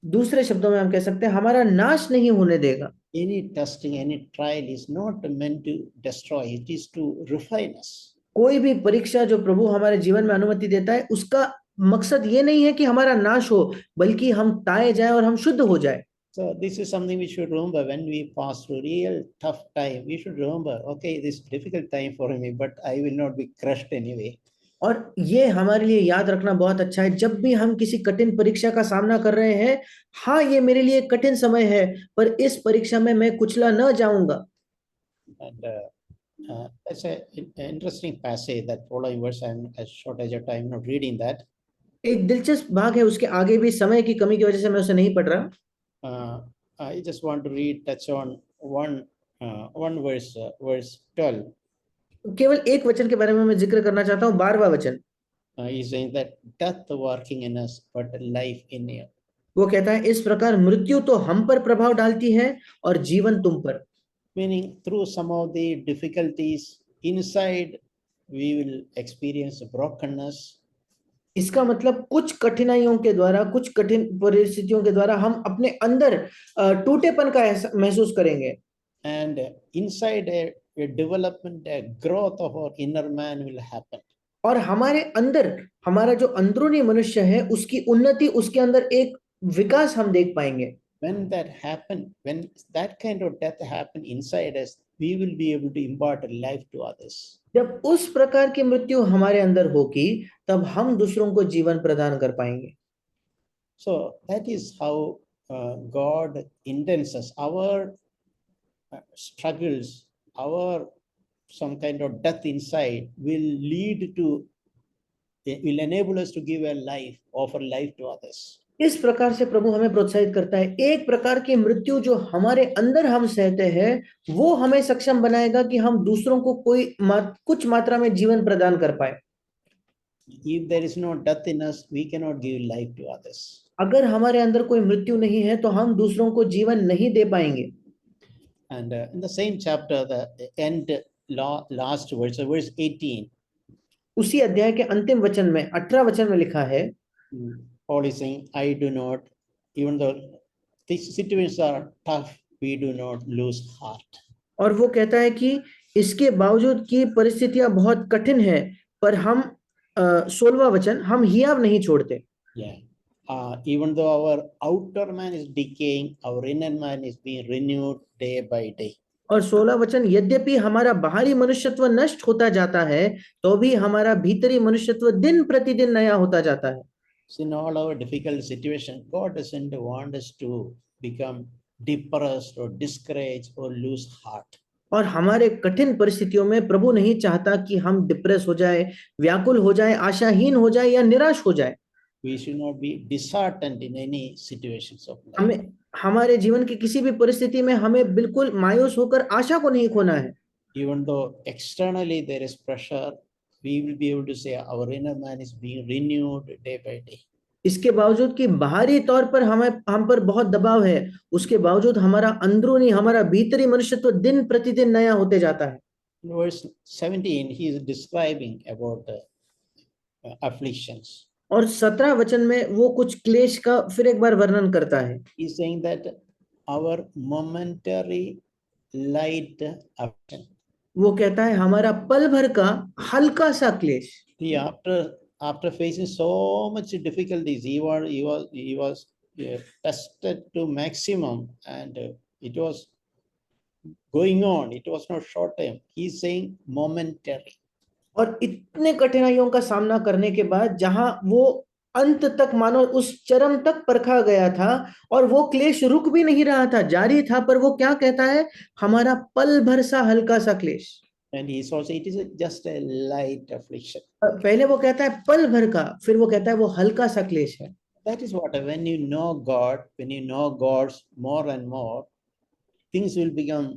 दूसरे शब्दों में हम कह सकते हैं हमारा नाश नहीं होने देगा। Any testing, any trial is not meant to destroy, it is to refine us. कोई भी परीक्षा जो प्रभु हमारे जीवन में अनुमति देता है, उसका मकसद ये नहीं है कि हमारा नाश हो, बल्कि हम ताए जाएं और हम शुद्ध हो जाए। So this is something we should remember when we pass through real tough time. We should remember, okay, this difficult time for me, but I will not be crushed anyway. और ये हमारे लिए याद रखना बहुत अच्छा है, जब भी हम किसी कठिन परीक्षा का सामना कर रहे हैं, हाँ ये मेरे लिए कठिन समय है, पर इस परीक्षा में मैं कुचला न जाऊंगा। And that's an interesting passage, that following verse. I'm as shortage of time not reading that. एक दिलचस्प भाग है, उसके आगे भी समय की कमी की वजह से मैं उसे नहीं पढ़ रहा। I just want to touch on one verse, verse 12. केवल एक वचन के बारे में मैं जिक्र करना चाहता हूँ, 12वां वचन। He's saying that death working in us, but life in you. वो कहता है, इस प्रकार मृत्यु तो हम पर प्रभाव डालती है और जीवन तुम पर। Meaning, through some of the difficulties inside, we will experience brokenness. इसका मतलब कुछ कठिनाइयों के द्वारा, कुछ कठिन परिस्थितियों के द्वारा हम अपने अंदर टूटेपन का महसूस करेंगे। And inside a development, a growth of our inner man will happen. और हमारे अंदर, हमारा जो अंदरूनी मनुष्य है, उसकी उन्नति, उसके अंदर एक विकास हम देख पाएंगे। When that happen, when that kind of death happen inside us, we will be able to impart life to others. जब उस प्रकार की मृत्यु हमारे अंदर होगी, तब हम दूसरों को जीवन प्रदान कर पाएंगे। So that is how God intends us. Our struggles, our some kind of death inside will lead to, will enable us to give a life, offer life to others. इस प्रकार से प्रभु हमें प्रोत्साहित करता है। एक प्रकार की मृत्यु जो हमारे अंदर हम सहते हैं, वो हमें सक्षम बनाएगा कि हम दूसरों को कुछ मात्रा में जीवन प्रदान कर पाए। If there is no death in us, we cannot give life to others. अगर हमारे अंदर कोई मृत्यु नहीं है, तो हम दूसरों को जीवन नहीं दे पाएंगे। And in the same chapter, the end last verse, verse 18. उसी अध्याय के अंतिम वचन में 18 वचन में लिखा है, Paul is saying, I do not, even though these situations are tough, we do not lose heart. और वो कहता है कि इसके बावजूद कि परिस्थितियां बहुत कठिन है, पर हम 16वां वचन, हम हियाव नहीं छोड़ते। Yeah. Even though our outer man is decaying, our inner man is being renewed day by day. और 16 वचन, यद्यपि हमारा बाहरी मनुष्यत्व नष्ट होता जाता है, तो भी हमारा भीतरी मनुष्यत्व दिन प्रतिदिन नया होता जाता है। So in all our difficult situations, God doesn't want us to become depressed or discouraged or lose heart. और हमारे कठिन परिस्थितियों में प्रभु नहीं चाहता कि हम डिप्रेस हो जाए, व्याकुल हो जाए, आशाहीन हो जाए या निराश हो जाए। We should not be disheartened in any situations of life. हमें हमारे जीवन की किसी भी परिस्थिति में हमें बिल्कुल मायूस होकर आशा को नहीं खोना है। Even though externally there is pressure, we will be able to say our inner man is being renewed day by day. इसके बावजूद कि बाहरी तौर पर हम पर बहुत दबाव है, उसके बावजूद हमारा अंदरूनी, हमारा भीतरी मनुष्यत्व दिन प्रतिदिन नया होते जाता है। In verse 17, he is describing about afflictions. और 17 वचन में वो कुछ क्लेश का फिर एक बार वर्णन करता है। He is saying that our momentary light affliction. वो कहता है हमारा पल भर का हल्का सा क्लेश। He after facing so much difficulties, he was tested to maximum, and it was going on. It was not short time. He is saying momentary. और इतने कठिनाइयों का सामना करने के बाद, जहां वो अंत तक मानो उस चरम तक परखा गया था, और वो क्लेश रुक भी नहीं रहा था, जारी था, पर वो क्या कहता है, हमारा पल भर सा हल्का सा क्लेश। And he also, it is just a light affliction. पहले वो कहता है पल भर का, फिर वो कहता है वो हल्का सा क्लेश है। That is what, when you know God, when you know God's more and more, things will become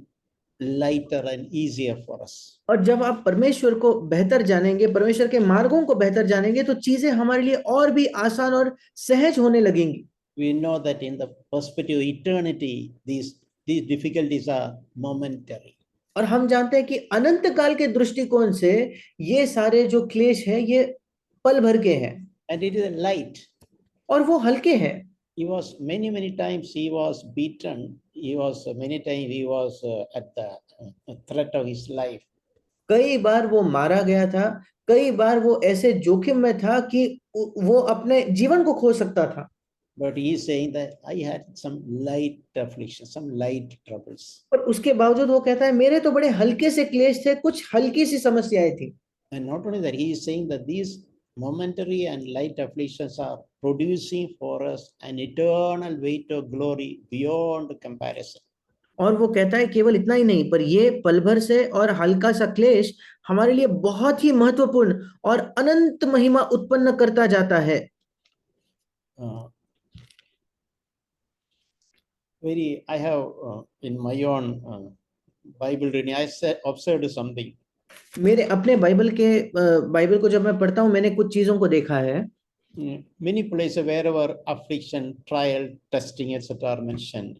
lighter and easier for us. और जब आप परमेश्वर को बेहतर जानेंगे, परमेश्वर के मार्गों को बेहतर जानेंगे, तो चीजें हमारे लिए और भी आसान और सहज होने लगेंगी। We know that in the perspective of eternity, these difficulties are momentary. और हम जानते हैं कि अनंत काल के दृष्टिकोण से ये सारे जो क्लेश हैं ये पल भर के हैं And it is light. और वो हल्के हैं। He was many times he was beaten. He was many times he was at the threat of his life. कई बार वो मारा गया था, कई बार वो ऐसे जोखिम में था कि वो अपने जीवन को खो सकता था। But he is saying that I had some light affliction, some light troubles. पर उसके बावजूद वो कहता है मेरे तो बड़े हल्के से क्लेश थे, कुछ हल्की सी समस्याएं थी। And not only that, he is saying that these momentary and light afflictions are producing for us an eternal weight of glory beyond comparison. और वो कहता है केवल इतना ही नहीं, पर ये पल भर से और हल्का सा क्लेश हमारे लिए बहुत ही महत्वपूर्ण और अनंत महिमा उत्पन्न करता जाता है। I have in my own Bible reading, I observed something. मेरे अपने बाइबल को जब मैं पढ़ता हूँ, मैंने कुछ चीजों को देखा है। Many places wherever affliction, trial, testing, etc. are mentioned.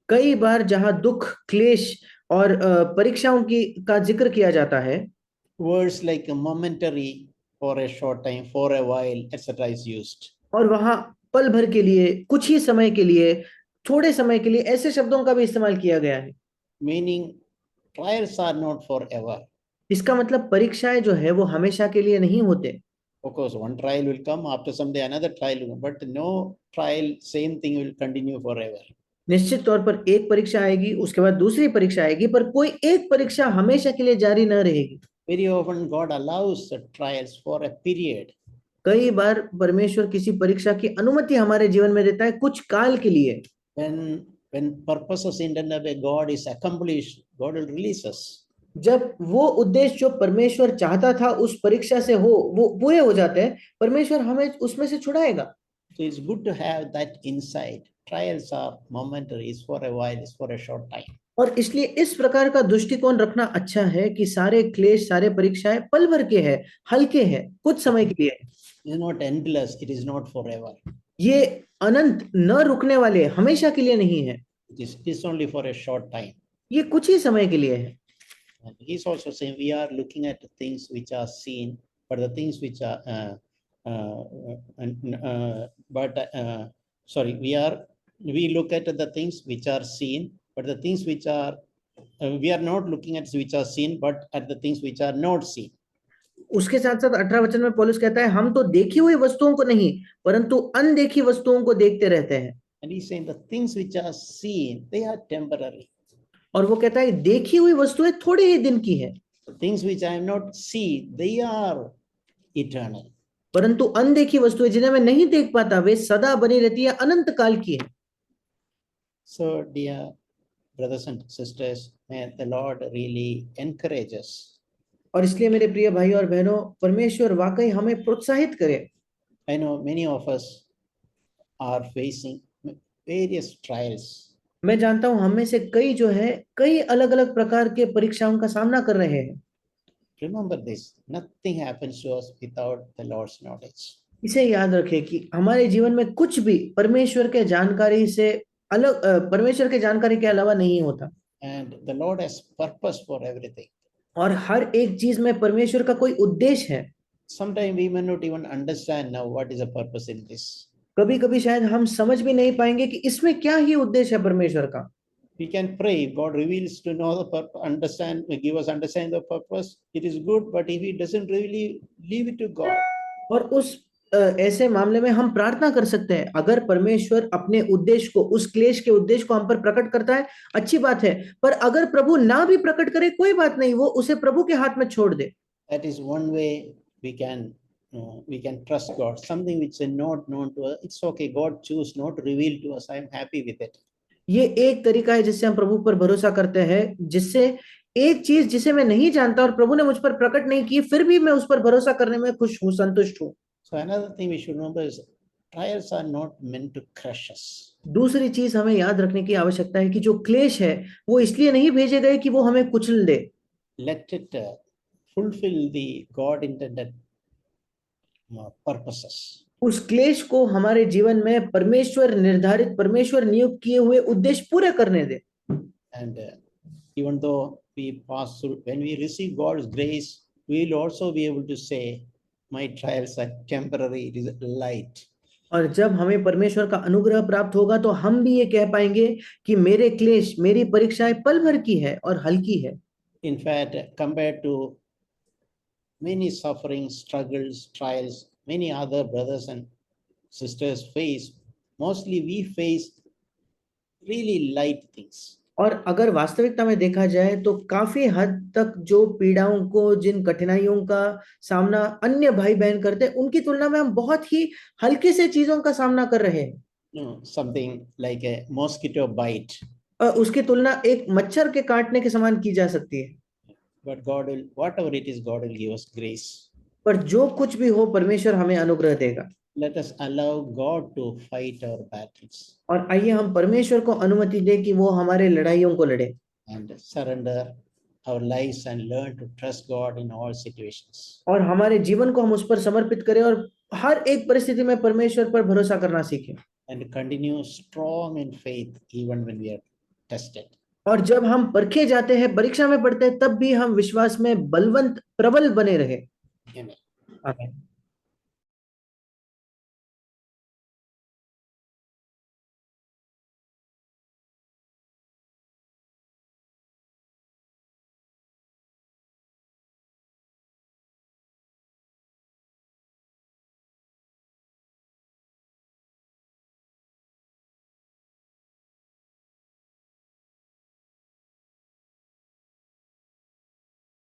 कई बार जहां दुख, क्लेश और परीक्षाओं का जिक्र किया जाता है, words like momentary, for a short time, for a while, etc. is used. और वहां पल भर के लिए, कुछ ही समय के लिए, थोड़े समय के लिए, ऐसे शब्दों का भी इस्तेमाल किया गया है। Meaning trials are not forever. इसका मतलब परीक्षाएं जो है वो हमेशा के लिए नहीं होते। Of course, one trial will come, after some day another trial will come, but no trial, same thing will continue forever. निश्चित तौर पर एक परीक्षा आएगी, उसके बाद दूसरी परीक्षा आएगी, पर कोई एक परीक्षा हमेशा के लिए जारी न रहेगी। Very often God allows trials for a period. कई बार परमेश्वर किसी परीक्षा की अनुमति हमारे जीवन में देता है कुछ काल के लिए। When purposes intended by God is accomplished, God will release us. जब वो उद्देश्य जो परमेश्वर चाहता था उस परीक्षा से वो पूरे हो जाते हैं, परमेश्वर हमें उसमें से छुड़ाएगा। So it's good to have that insight. Trials are momentary, it's for a while, it's for a short time. और इसलिए इस प्रकार का दृष्टिकोण रखना अच्छा है कि सारे क्लेश, सारे परीक्षाएं पल भर के हैं, हल्के हैं, कुछ समय के लिए। It is not endless, it is not forever. ये अनंत न रुकने वाले, हमेशा के लिए नहीं है। It is only for a short time. ये कुछ ही समय के लिए है। And he's also saying we are looking at things which are seen, but the things which are we look at the things which are seen, but the things which are we are not looking at which are seen, but at the things which are not seen. उसके साथ साथ 18 वचन में पौलुस कहता है हम तो देखी हुई वस्तुओं को नहीं, परंतु अनदेखी वस्तुओं को देखते रहते हैं। And he's saying the things which are seen, they are temporary. और वो कहता है देखी हुई वस्तुएं थोड़े ही दिन की है। The things which I have not seen, they are eternal. परंतु अनदेखी वस्तुएं जिन्हें मैं नहीं देख पाता वे सदा बनी रहती है, अनंत काल की है। So dear brothers and sisters, may the Lord really encourage us. और इसलिए मेरे प्रिय भाई और बहनों, परमेश्वर वाकई हमें प्रोत्साहित करे। I know many of us are facing various trials. मैं जानता हूं हम में से कई जो है कई अलग अलग प्रकार के परीक्षाओं का सामना कर रहे हैं। Remember this, nothing happens to us without the Lord's knowledge. इसे याद रखें कि हमारे जीवन में कुछ भी परमेश्वर के जानकारी से अलग, परमेश्वर के जानकारी के अलावा नहीं होता। And the Lord has purpose for everything. और हर एक चीज में परमेश्वर का कोई उद्देश्य है। Sometimes we may not even understand now what is the purpose in this. कभी कभी शायद हम समझ भी नहीं पाएंगे कि इसमें क्या ही उद्देश्य है परमेश्वर का। We can pray, God reveals to know the purpose, understand, give us understand the purpose. It is good, but if He doesn't really, leave it to God. और उस ऐसे मामले में हम प्रार्थना कर सकते हैं, अगर परमेश्वर अपने उद्देश्य को, उस क्लेश के उद्देश्य को हम पर प्रकट करता है, अच्छी बात है, पर अगर प्रभु ना भी प्रकट करे कोई बात नहीं, वो उसे प्रभु के हाथ में छोड़ दे। That is one way we can trust God. Something which is not known to us, it's okay. God choose not to reveal to us. I am happy with it. ये एक तरीका है जिससे हम प्रभु पर भरोसा करते हैं, जिससे एक चीज जिसे मैं नहीं जानता और प्रभु ने मुझ पर प्रकट नहीं की, फिर भी मैं उस पर भरोसा करने में खुश हूँ, संतुष्ट हूँ। So another thing we should remember is trials are not meant to crush us. दूसरी चीज हमें याद रखने की आवश्यकता है कि जो क्लेश है वो इसलिए नहीं भेजे गए कि वो हमें कुचल दे। Let it fulfill the God intended purposes. उस क्लेश को हमारे जीवन में परमेश्वर निर्धारित, परमेश्वर नियुक्त किए हुए उद्देश्य पूरे करने दे। And even though we pass through, when we receive God's grace, we will also be able to say, my trials are temporary, it is light. और जब हमें परमेश्वर का अनुग्रह प्राप्त होगा तो हम भी ये कह पाएंगे कि मेरे क्लेश, मेरी परीक्षाएं पल भर की है और हल्की है। In fact, compared to many sufferings, struggles, trials, many other brothers and sisters face, mostly we face really light things. और अगर वास्तविकता में देखा जाए तो काफी हद तक जो पीड़ाओं को, जिन कठिनाइयों का सामना अन्य भाई बहन करते हैं, उनकी तुलना में हम बहुत ही हल्के से चीजों का सामना कर रहे हैं। Something like a mosquito bite. उसकी तुलना एक मच्छर के काटने के समान की जा सकती है। But God will, whatever it is, God will give us grace. पर जो कुछ भी हो, परमेश्वर हमें अनुग्रह देगा। Let us allow God to fight our battles और आइए हम परमेश्वर को अनुमति दें कि वो हमारे लड़ाइयों को लड़े and surrender our lives and learn to trust God in all situations. और हमारे जीवन को हम उस पर समर्पित करें और हर एक परिस्थिति में परमेश्वर पर भरोसा करना सीखें। And continue strong in faith even when we are tested. और जब हम परखे जाते हैं, परीक्षा में पढ़ते हैं, तब भी हम विश्वास में बलवंत, प्रबल बने रहे। Amen. आमीन।